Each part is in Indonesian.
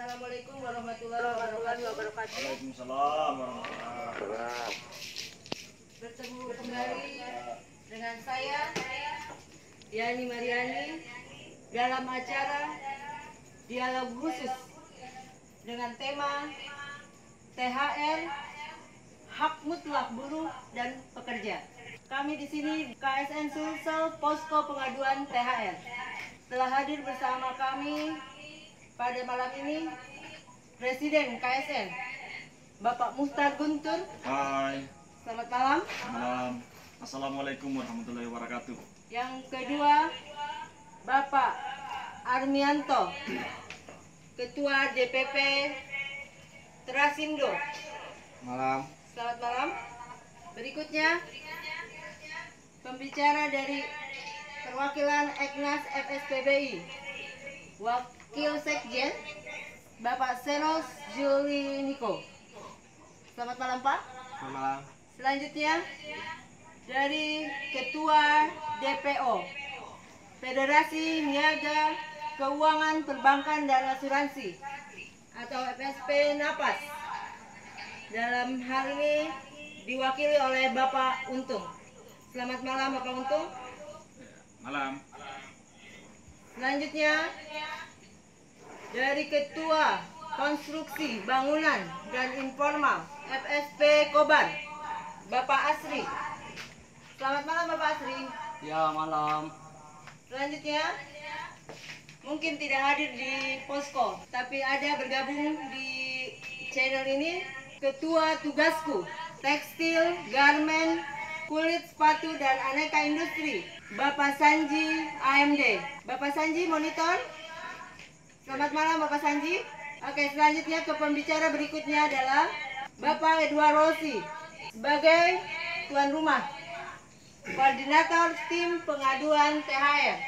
Assalamualaikum warahmatullahi wabarakatuh. Waalaikumsalam warahmatullahi wabarakatuh. Bertemu kembali dengan saya, Yani Mariani, dalam acara dialog khusus dengan tema THR, hak mutlak buruh dan pekerja. Kami di sini KSN Sulsel Posko Pengaduan THR. Telah hadir bersama kami pada malam ini Presiden KSN, Bapak Muhtar Guntur. Hai. Selamat malam. Malam. Assalamualaikum warahmatullahi wabarakatuh. Yang kedua, Bapak Armianto, Ketua DPP Terasindo. Malam. Selamat malam. Berikutnya, pembicara dari perwakilan Eknas FSPBI, Wakil Sekjen, Bapak Senos Juliniko. Selamat malam, Pak. Selamat malam. Selanjutnya, dari Ketua DPO, Federasi Niaga Keuangan Perbankan dan Asuransi atau FSP Napas. Dalam hal ini diwakili oleh Bapak Untung. Selamat malam, Bapak Untung. Malam. Selanjutnya, dari Ketua Konstruksi Bangunan dan Informal FSP Kobar, Bapak Asri. Selamat malam, Bapak Asri. Ya, malam. Selanjutnya, mungkin tidak hadir di posko, tapi ada bergabung di channel ini, Ketua Tugasku Tekstil, Garmen, Kulit, Sepatu, dan Aneka Industri, Bapak Sanji AMD. Bapak Sanji, monitor. Selamat malam, Bapak Sanji. Oke, selanjutnya ke pembicara berikutnya adalah Bapak Edward Rossi sebagai tuan rumah, Koordinator Tim Pengaduan THR.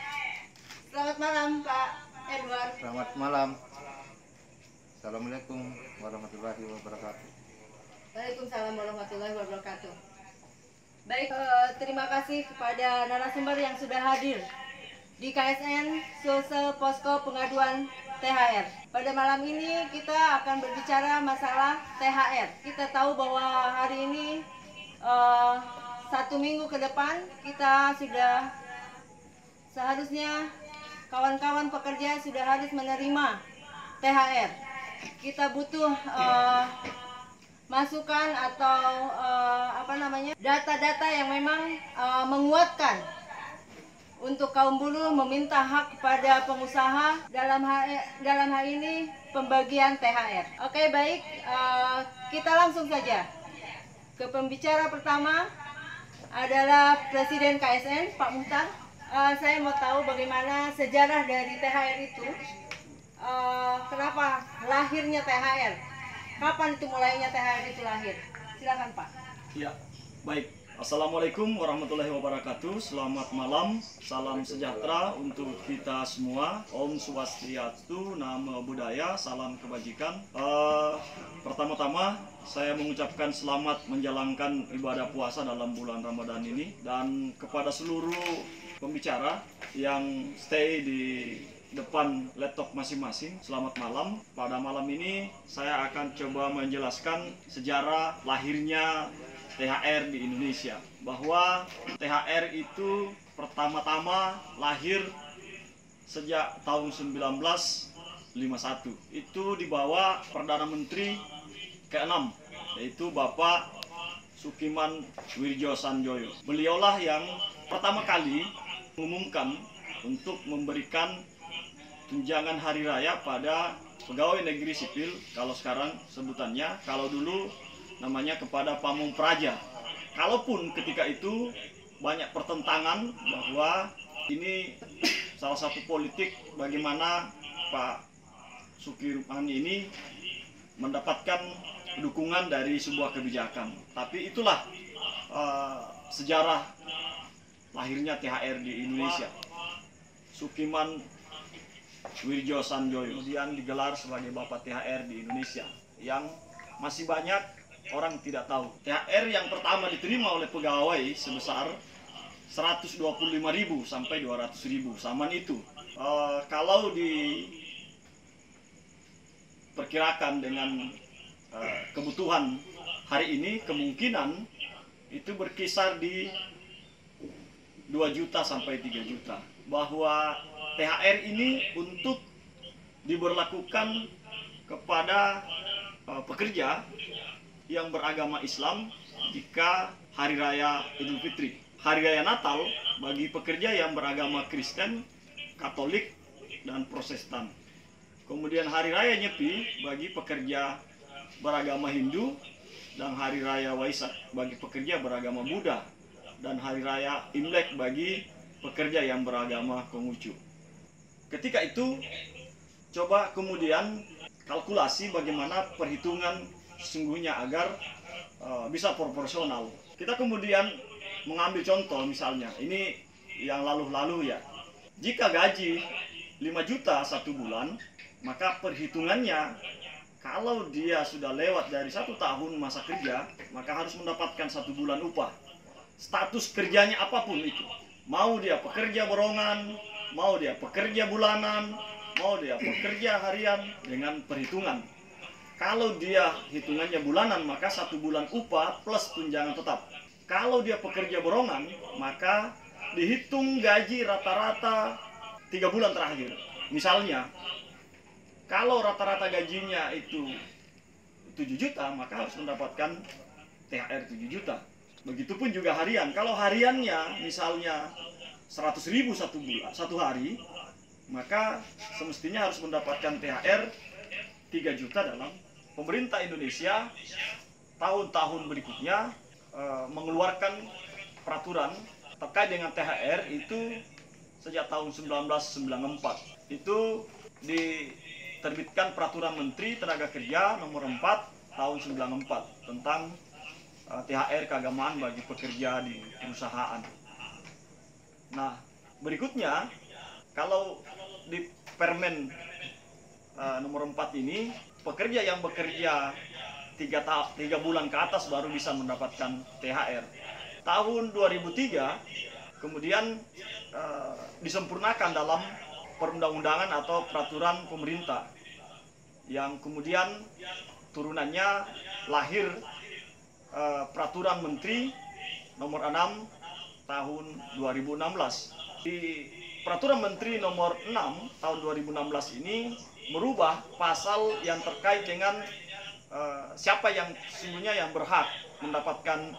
Selamat malam, Pak Edward. Selamat malam. Assalamualaikum warahmatullahi wabarakatuh. Waalaikumsalam warahmatullahi wabarakatuh. Baik, terima kasih kepada narasumber yang sudah hadir di KSN Sulsel Posko Pengaduan THR. Pada malam ini kita akan berbicara masalah THR. Kita tahu bahwa hari ini 1 minggu ke depan kita sudah seharusnya kawan-kawan pekerja sudah harus menerima THR. Kita butuh masukan atau data-data yang memang menguatkan untuk kaum buruh meminta hak kepada pengusaha dalam hal ini pembagian THR. Oke, baik, kita langsung saja ke pembicara pertama adalah Presiden KSN, Pak Muhtar. Saya mau tahu bagaimana sejarah dari THR itu, kenapa lahirnya THR, kapan itu mulainya THR itu lahir. Silakan, Pak. Ya, baik. Assalamualaikum warahmatullahi wabarakatuh. Selamat malam, salam sejahtera untuk kita semua. Om Swastiastu, Namo Buddhaya, salam kebajikan. Pertama-tama saya mengucapkan selamat menjalankan ibadah puasa dalam bulan Ramadan ini. Dan kepada seluruh pembicara yang stay di depan laptop masing-masing, selamat malam. Pada malam ini saya akan coba menjelaskan sejarah lahirnya THR di Indonesia, bahwa THR itu pertama-tama lahir sejak tahun 1951. Itu dibawa Perdana Menteri ke-6, yaitu Bapak Sukiman Wirjo Sanjoyo. Beliaulah yang pertama kali mengumumkan untuk memberikan tunjangan hari raya pada pegawai negeri sipil, kalau sekarang sebutannya, kalau dulu namanya kepada pamong praja. Kalaupun ketika itu banyak pertentangan bahwa ini salah satu politik bagaimana Pak Sukirman ini mendapatkan dukungan dari sebuah kebijakan. Tapi itulah sejarah lahirnya THR di Indonesia. Sukiman Wirjo Sanjoyo kemudian digelar sebagai Bapak THR di Indonesia, yang masih banyak orang tidak tahu. THR yang pertama diterima oleh pegawai sebesar 125.000 sampai 200.000 zaman itu. Kalau di perkirakan dengan kebutuhan hari ini, kemungkinan itu berkisar di 2 juta sampai 3 juta. Bahwa THR ini untuk diberlakukan kepada pekerja yang beragama Islam jika Hari Raya Idul Fitri. Hari Raya Natal bagi pekerja yang beragama Kristen, Katolik, dan Protestan. Kemudian Hari Raya Nyepi bagi pekerja beragama Hindu, dan Hari Raya Waisak bagi pekerja beragama Buddha, dan Hari Raya Imlek bagi pekerja yang beragama Konghucu. Ketika itu, coba kemudian kalkulasi bagaimana perhitungan sesungguhnya agar bisa proporsional. Kita kemudian mengambil contoh, misalnya ini yang lalu-lalu ya. Jika gaji 5 juta 1 bulan, maka perhitungannya kalau dia sudah lewat dari 1 tahun masa kerja, maka harus mendapatkan 1 bulan upah. Status kerjanya apapun itu, mau dia pekerja borongan, mau dia pekerja bulanan, mau dia pekerja harian, dengan perhitungan. Kalau dia hitungannya bulanan, maka 1 bulan upah plus tunjangan tetap. Kalau dia pekerja borongan, maka dihitung gaji rata-rata 3 bulan terakhir. Misalnya, kalau rata-rata gajinya itu 7 juta, maka harus mendapatkan THR 7 juta. Begitupun juga harian. Kalau hariannya misalnya 100.000 satu hari, maka semestinya harus mendapatkan THR 3 juta dalam. Pemerintah Indonesia tahun-tahun berikutnya mengeluarkan peraturan terkait dengan THR itu sejak tahun 1994. Itu diterbitkan Peraturan Menteri Tenaga Kerja nomor 4 tahun 94 tentang THR keagamaan bagi pekerja di perusahaan. Nah, berikutnya kalau di Permen nomor 4 ini, pekerja yang bekerja 3 bulan ke atas baru bisa mendapatkan THR. Tahun 2003 kemudian disempurnakan dalam perundang-undangan atau peraturan pemerintah, yang kemudian turunannya lahir Peraturan Menteri nomor 6 tahun 2016. Di Peraturan Menteri nomor 6 tahun 2016 ini merubah pasal yang terkait dengan siapa yang sesungguhnya yang berhak mendapatkan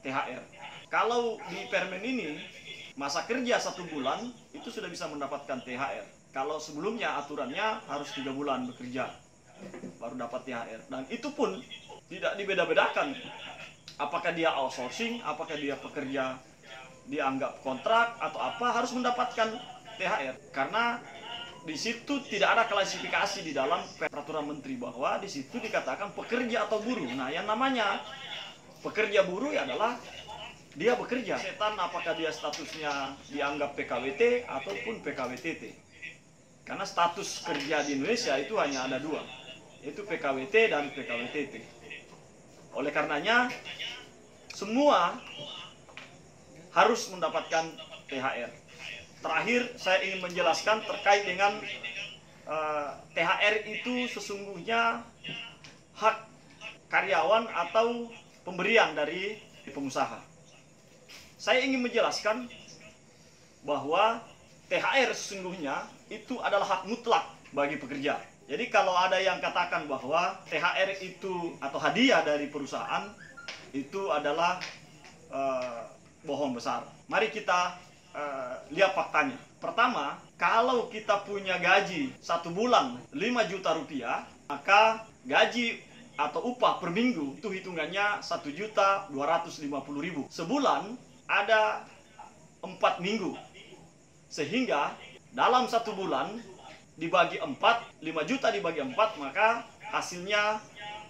THR. Kalau di Permen ini masa kerja 1 bulan itu sudah bisa mendapatkan THR. Kalau sebelumnya aturannya harus 3 bulan bekerja baru dapat THR. Dan itu pun tidak dibeda-bedakan. Apakah dia outsourcing, apakah dia pekerja dianggap kontrak atau apa, harus mendapatkan THR. Karena di situ tidak ada klasifikasi di dalam Peraturan Menteri, bahwa di situ dikatakan pekerja atau buruh. Nah, yang namanya pekerja buruh adalah dia bekerja. Setan apakah dia statusnya dianggap PKWT ataupun PKWTT. Karena status kerja di Indonesia itu hanya ada 2, yaitu PKWT dan PKWTT. Oleh karenanya semua harus mendapatkan THR. Terakhir saya ingin menjelaskan terkait dengan THR itu sesungguhnya hak karyawan atau pemberian dari pengusaha. Saya ingin menjelaskan bahwa THR sesungguhnya itu adalah hak mutlak bagi pekerja. Jadi kalau ada yang katakan bahwa THR itu atau hadiah dari perusahaan itu adalah bohong besar. Mari kita lihat faktanya. Pertama, kalau kita punya gaji 1 bulan 5 juta rupiah, maka gaji atau upah per minggu itu hitungannya 1.250.000. Sebulan ada 4 minggu. Sehingga dalam 1 bulan dibagi 4, 5 juta dibagi 4, maka hasilnya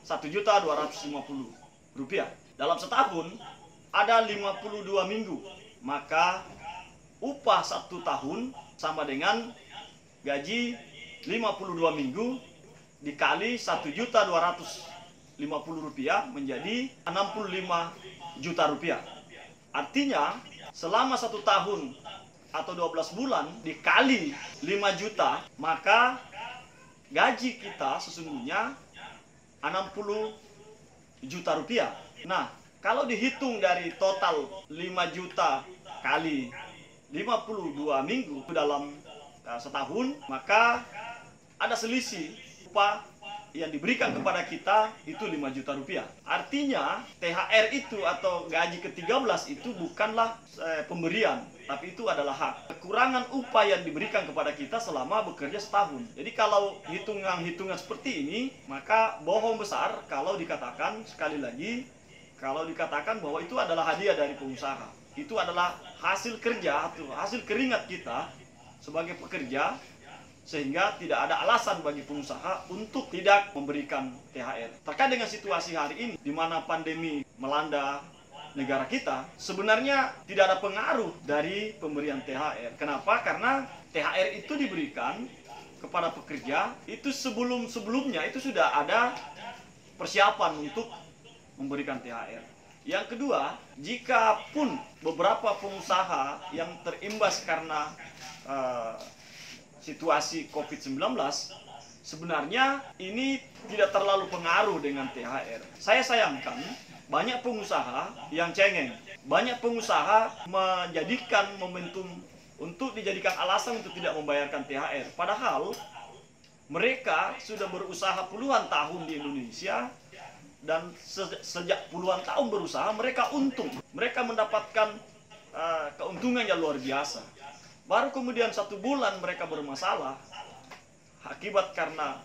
1.250.000 rupiah. Dalam setahun ada 52 minggu, maka upah 1 tahun sama dengan gaji 52 minggu dikali 1.250.000 rupiah menjadi 65 juta rupiah. Artinya selama 1 tahun atau 12 bulan dikali 5 juta, maka gaji kita sesungguhnya 60 juta rupiah. Nah, kalau dihitung dari total 5 juta kali 52 minggu dalam setahun, maka ada selisih upah yang diberikan kepada kita itu 5 juta rupiah. Artinya THR itu atau gaji ke-13 itu bukanlah pemberian, tapi itu adalah hak. Kekurangan upah yang diberikan kepada kita selama bekerja setahun. Jadi kalau hitungan-hitungan seperti ini, maka bohong besar kalau dikatakan, sekali lagi, kalau dikatakan bahwa itu adalah hadiah dari pengusaha. Itu adalah hasil kerja atau hasil keringat kita sebagai pekerja, sehingga tidak ada alasan bagi pengusaha untuk tidak memberikan THR. Terkait dengan situasi hari ini, di mana pandemi melanda negara kita, sebenarnya tidak ada pengaruh dari pemberian THR. Kenapa? Karena THR itu diberikan kepada pekerja, itu sebelumnya itu sudah ada persiapan untuk memberikan THR. Yang kedua, jika pun beberapa pengusaha yang terimbas karena situasi COVID-19, sebenarnya ini tidak terlalu pengaruh dengan THR. Saya sayangkan banyak pengusaha yang cengeng. Banyak pengusaha menjadikan momentum untuk dijadikan alasan untuk tidak membayarkan THR. Padahal mereka sudah berusaha puluhan tahun di Indonesia, dan sejak puluhan tahun berusaha mereka untung. Mereka mendapatkan keuntungan yang luar biasa. Baru kemudian 1 bulan mereka bermasalah akibat karena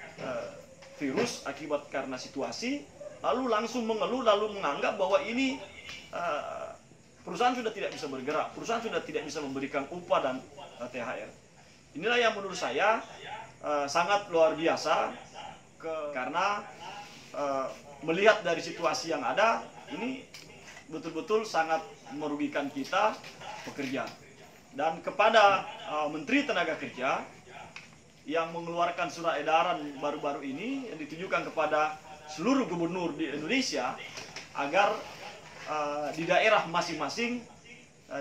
virus, akibat karena situasi, lalu langsung mengeluh, lalu menganggap bahwa ini perusahaan sudah tidak bisa bergerak, perusahaan sudah tidak bisa memberikan upah dan THR. Inilah yang menurut saya sangat luar biasa, karena melihat dari situasi yang ada, ini betul-betul sangat merugikan kita pekerja. Dan kepada Menteri Tenaga Kerja yang mengeluarkan surat edaran baru-baru ini yang ditujukan kepada seluruh gubernur di Indonesia agar di daerah masing-masing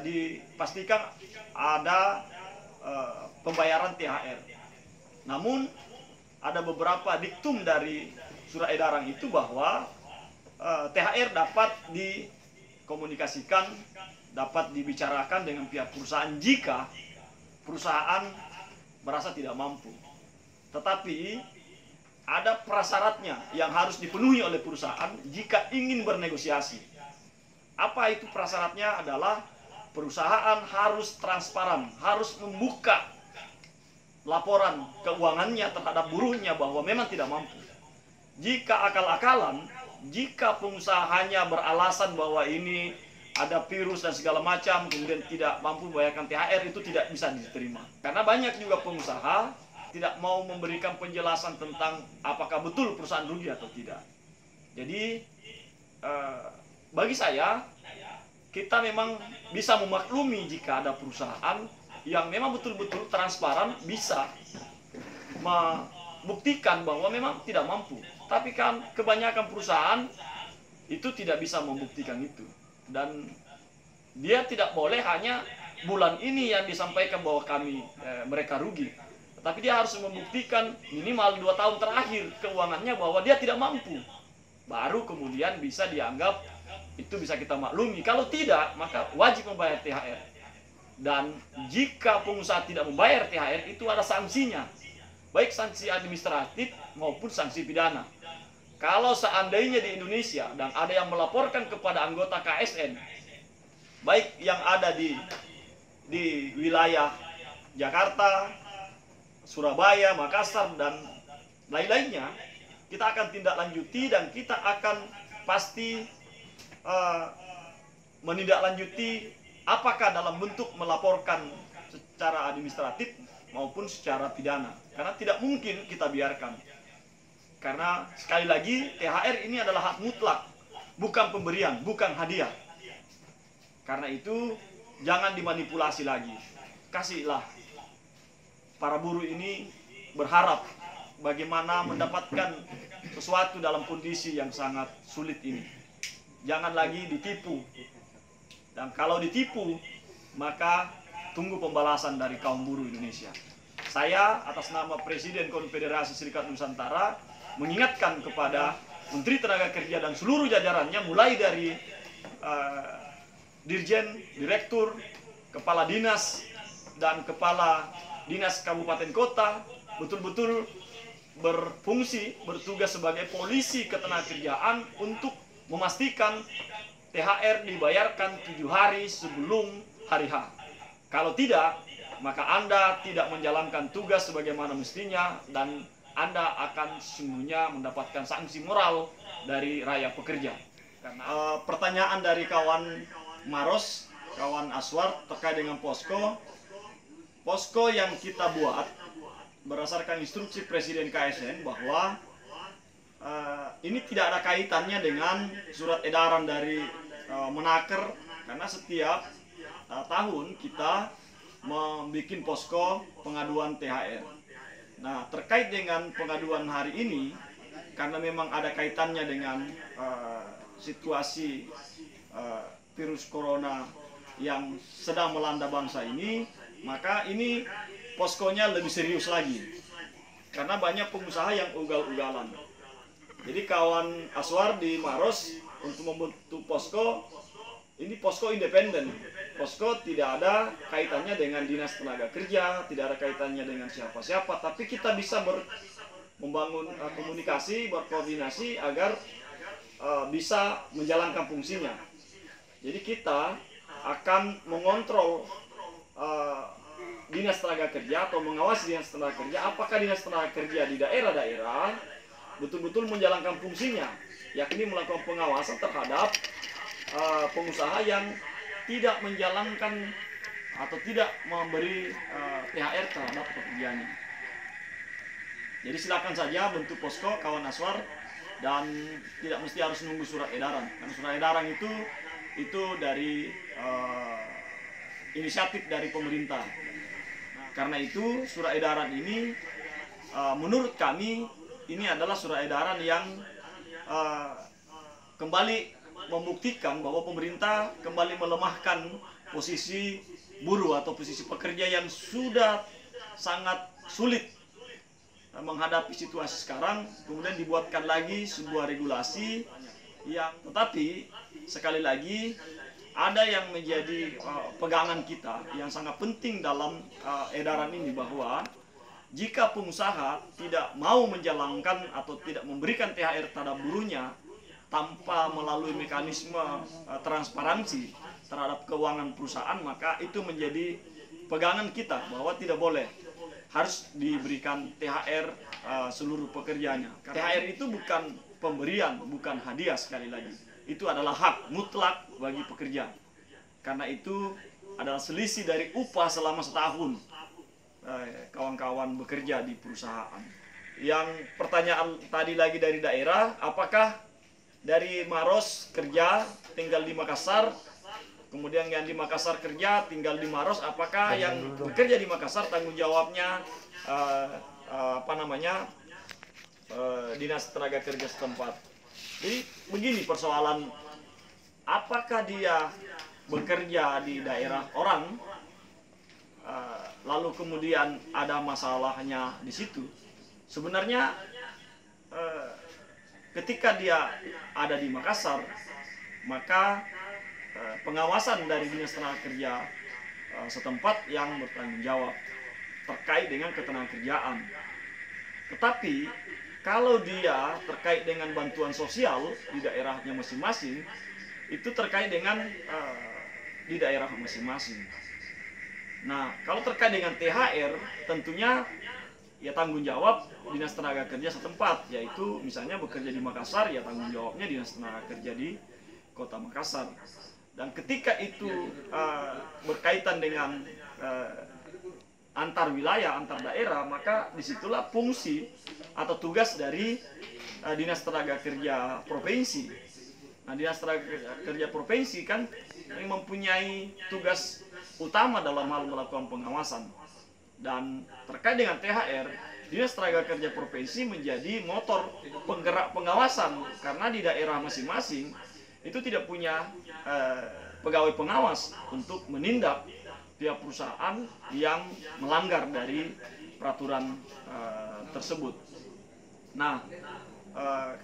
dipastikan ada pembayaran THR. Namun ada beberapa diktum dari surat edaran itu bahwa THR dapat dikomunikasikan, dapat dibicarakan dengan pihak perusahaan jika perusahaan merasa tidak mampu. Tetapi ada prasyaratnya yang harus dipenuhi oleh perusahaan jika ingin bernegosiasi. Apa itu prasyaratnya? Adalah perusahaan harus transparan, harus membuka laporan keuangannya terhadap buruhnya bahwa memang tidak mampu. Jika akal-akalan, jika pengusaha hanya beralasan bahwa ini ada virus dan segala macam, kemudian tidak mampu membayarkan THR, itu tidak bisa diterima. Karena banyak juga pengusaha tidak mau memberikan penjelasan tentang apakah betul perusahaan rugi atau tidak. Jadi bagi saya, kita memang bisa memaklumi jika ada perusahaan yang memang betul-betul transparan, bisa membuktikan bahwa memang tidak mampu. Tapi kan kebanyakan perusahaan itu tidak bisa membuktikan itu. Dan dia tidak boleh hanya bulan ini yang disampaikan bahwa mereka rugi, tapi dia harus membuktikan minimal 2 tahun terakhir keuangannya bahwa dia tidak mampu. Baru kemudian bisa dianggap itu bisa kita maklumi. Kalau tidak, maka wajib membayar THR. Dan jika pengusaha tidak membayar THR, itu ada sanksinya, baik sanksi administratif maupun sanksi pidana. Kalau seandainya di Indonesia dan ada yang melaporkan kepada anggota KSN, baik yang ada di wilayah Jakarta, Surabaya, Makassar, dan lain-lainnya, kita akan tindak lanjuti dan kita akan pasti menindaklanjuti apakah dalam bentuk melaporkan secara administratif maupun secara pidana. Karena tidak mungkin kita biarkan. Karena sekali lagi THR ini adalah hak mutlak, bukan pemberian, bukan hadiah. Karena itu jangan dimanipulasi lagi. Kasihlah. Para buruh ini berharap bagaimana mendapatkan sesuatu dalam kondisi yang sangat sulit ini. Jangan lagi ditipu. Dan kalau ditipu, maka tunggu pembalasan dari kaum buruh Indonesia. saya atas nama Presiden Konfederasi Serikat Nusantara mengingatkan kepada Menteri Tenaga Kerja dan seluruh jajarannya, mulai dari Dirjen, Direktur, Kepala Dinas, dan Kepala Dinas Kabupaten Kota, betul-betul berfungsi, bertugas sebagai polisi ketenagakerjaan untuk memastikan THR dibayarkan 7 hari sebelum hari H. Kalau tidak, maka Anda tidak menjalankan tugas sebagaimana mestinya dan Anda akan sesungguhnya mendapatkan sanksi moral dari rakyat pekerja. Karena pertanyaan dari kawan Maros, kawan Aswar terkait dengan posko yang kita buat berdasarkan instruksi Presiden KSN bahwa ini tidak ada kaitannya dengan surat edaran dari Menaker, karena setiap tahun kita membuat posko pengaduan THR. Nah, terkait dengan pengaduan hari ini, karena memang ada kaitannya dengan situasi virus corona yang sedang melanda bangsa ini, maka ini poskonya lebih serius lagi. Karena banyak pengusaha yang ugal-ugalan. Jadi kawan Aswar di Maros untuk membentuk posko, ini posko independen. Posko tidak ada kaitannya dengan Dinas Tenaga Kerja, tidak ada kaitannya dengan siapa-siapa, tapi kita bisa membangun komunikasi, berkoordinasi agar bisa menjalankan fungsinya. Jadi kita akan mengontrol Dinas Tenaga Kerja atau mengawasi Dinas Tenaga Kerja, apakah Dinas Tenaga Kerja di daerah-daerah betul-betul menjalankan fungsinya, yakni melakukan pengawasan terhadap pengusaha yang tidak menjalankan atau tidak memberi THR terhadap pekerjaannya. Jadi silakan saja bentuk posko kawan Aswar, dan tidak mesti harus nunggu surat edaran. Karena surat edaran itu dari inisiatif dari pemerintah. Karena itu surat edaran ini menurut kami ini adalah surat edaran yang kembali membuktikan bahwa pemerintah kembali melemahkan posisi buruh atau posisi pekerja yang sudah sangat sulit menghadapi situasi sekarang. Kemudian dibuatkan lagi sebuah regulasi yang, tetapi sekali lagi ada yang menjadi pegangan kita yang sangat penting dalam edaran ini, bahwa jika pengusaha tidak mau menjalankan atau tidak memberikan THR terhadap buruhnya tanpa melalui mekanisme transparansi terhadap keuangan perusahaan, maka itu menjadi pegangan kita bahwa tidak boleh, harus diberikan THR seluruh pekerjanya. THR itu bukan pemberian, bukan hadiah, sekali lagi. Itu adalah hak mutlak bagi pekerja. Karena itu adalah selisih dari upah selama setahun kawan-kawan bekerja di perusahaan. Yang pertanyaan tadi lagi dari daerah, apakah dari Maros kerja tinggal di Makassar, kemudian yang di Makassar kerja tinggal di Maros, apakah yang bekerja di Makassar tanggung jawabnya Dinas Tenaga Kerja setempat? Jadi begini persoalan, apakah dia bekerja di daerah orang lalu kemudian ada masalahnya di situ? Sebenarnya ketika dia ada di Makassar, maka pengawasan dari Dinas Tenaga Kerja setempat yang bertanggung jawab terkait dengan ketenagakerjaan. Tetapi kalau dia terkait dengan bantuan sosial di daerahnya masing-masing, itu terkait dengan di daerah masing-masing. Nah, kalau terkait dengan THR, tentunya ya tanggung jawab Dinas Tenaga Kerja setempat, yaitu misalnya bekerja di Makassar, ya tanggung jawabnya Dinas Tenaga Kerja di Kota Makassar. Dan ketika itu berkaitan dengan antar wilayah, antar daerah, maka disitulah fungsi atau tugas dari Dinas Tenaga Kerja Provinsi. Nah, Dinas Tenaga Kerja Provinsi kan mempunyai tugas utama dalam hal melakukan pengawasan. Dan terkait dengan THR, Dinas Tenaga Kerja Provinsi menjadi motor penggerak pengawasan, karena di daerah masing-masing itu tidak punya pegawai pengawas untuk menindak pihak perusahaan yang melanggar dari peraturan tersebut. Nah,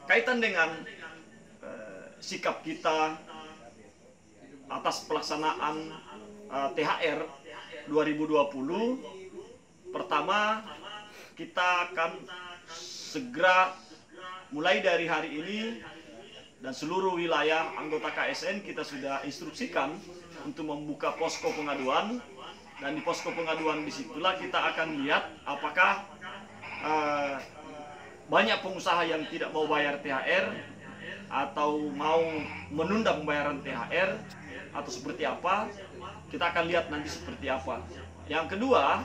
kaitan dengan sikap kita atas pelaksanaan THR 2020, pertama kita akan segera mulai dari hari ini dan seluruh wilayah anggota KSN kita sudah instruksikan untuk membuka posko pengaduan, dan di posko pengaduan disitulah kita akan lihat apakah banyak pengusaha yang tidak mau bayar THR atau mau menunda pembayaran THR atau seperti apa. Kita akan lihat nanti seperti apa. Yang kedua,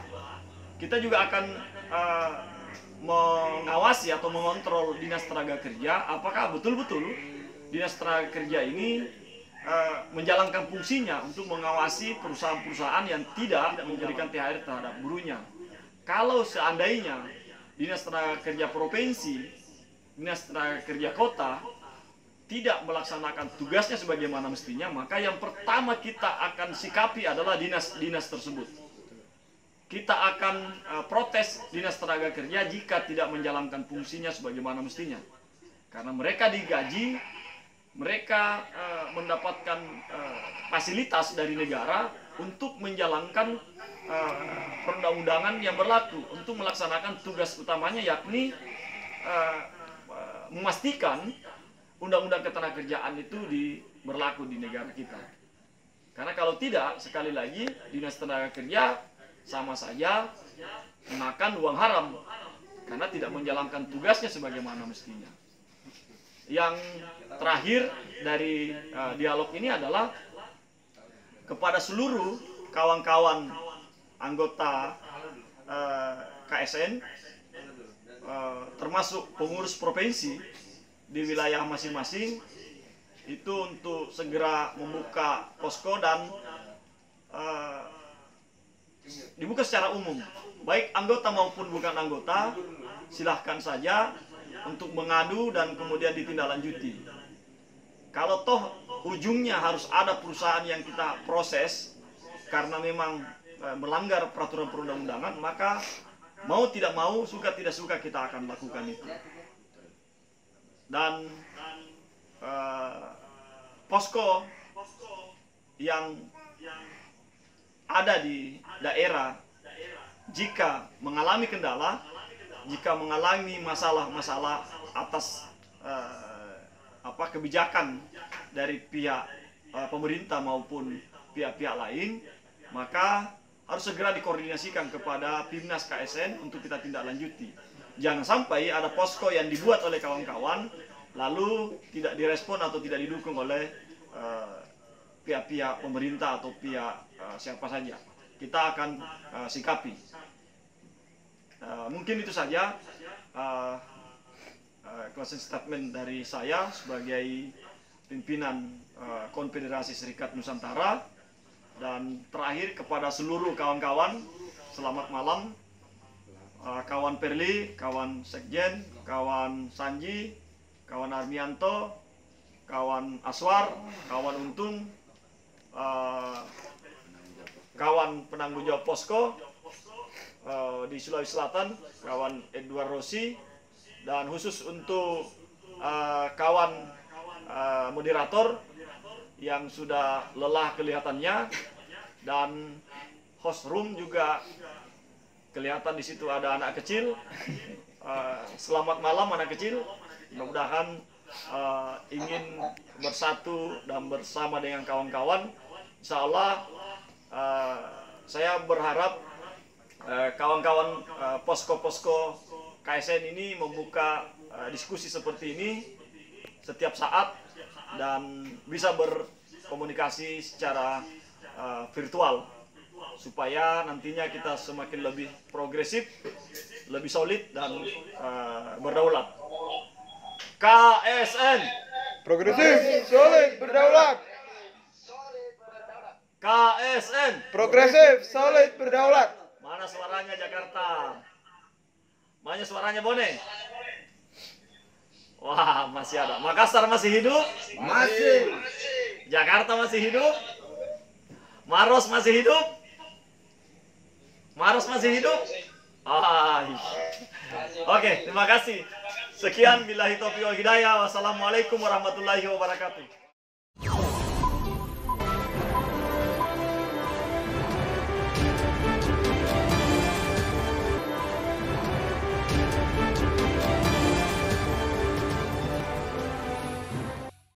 kita juga akan mengawasi atau mengontrol Dinas Tenaga Kerja apakah betul-betul Dinas Tenaga Kerja ini menjalankan fungsinya untuk mengawasi perusahaan-perusahaan yang tidak memberikan THR terhadap buruhnya. Kalau seandainya Dinas Tenaga Kerja Provinsi, Dinas Tenaga Kerja Kota tidak melaksanakan tugasnya sebagaimana mestinya, maka yang pertama kita akan sikapi adalah dinas-dinas tersebut. Kita akan protes Dinas Tenaga Kerja jika tidak menjalankan fungsinya sebagaimana mestinya. Karena mereka digaji, mereka mendapatkan fasilitas dari negara untuk menjalankan perundang-undangan yang berlaku, untuk melaksanakan tugas utamanya, yakni memastikan undang-undang ketenagakerjaan itu berlaku di negara kita. Karena kalau tidak, sekali lagi Dinas Tenaga Kerja sama saja memakan uang haram karena tidak menjalankan tugasnya sebagaimana mestinya. Yang terakhir dari dialog ini adalah kepada seluruh kawan-kawan anggota KSN, termasuk pengurus provinsi di wilayah masing-masing, itu untuk segera membuka posko dan dibuka secara umum. Baik anggota maupun bukan anggota, silahkan saja untuk mengadu dan kemudian ditindaklanjuti. Kalau toh ujungnya harus ada perusahaan yang kita proses karena memang melanggar peraturan perundang-undangan, maka mau tidak mau, suka tidak suka kita akan lakukan itu. Dan posko yang ada di daerah jika mengalami kendala, jika mengalami masalah-masalah atas kebijakan dari pihak pemerintah maupun pihak-pihak lain, maka harus segera dikoordinasikan kepada Pimnas KSN untuk kita tindak lanjuti. Jangan sampai ada posko yang dibuat oleh kawan-kawan lalu tidak direspon atau tidak didukung oleh pihak-pihak pemerintah atau pihak siapa saja. Kita akan sikapi. Mungkin itu saja closing statement dari saya sebagai pimpinan Konfederasi Serikat Nusantara. Dan terakhir kepada seluruh kawan-kawan, selamat malam. Kawan Perli, kawan Sekjen, kawan Sanji, kawan Armianto, kawan Aswar, kawan Untung, kawan penanggung jawab posko di Sulawesi Selatan, kawan Edward Rossi, dan khusus untuk kawan moderator yang sudah lelah kelihatannya, dan host room juga kelihatan di situ ada anak kecil. Selamat malam anak kecil. Mudah-mudahan ingin bersatu dan bersama dengan kawan-kawan. Insya Allah saya berharap kawan-kawan posko-posko KSN ini membuka diskusi seperti ini setiap saat dan bisa berkomunikasi secara virtual supaya nantinya kita semakin lebih progresif, lebih solid dan berdaulat. KSN Progresif, solid, berdaulat. KSN Progresif, solid, berdaulat. Mana suaranya Jakarta? Mana suaranya Bone? Wah, masih ada. Makassar masih hidup? Masih. Jakarta masih hidup? Maros masih hidup? Maros masih hidup? Oke, terima kasih. Sekian billahi taufiq wal hidayah. Wassalamualaikum warahmatullahi wabarakatuh.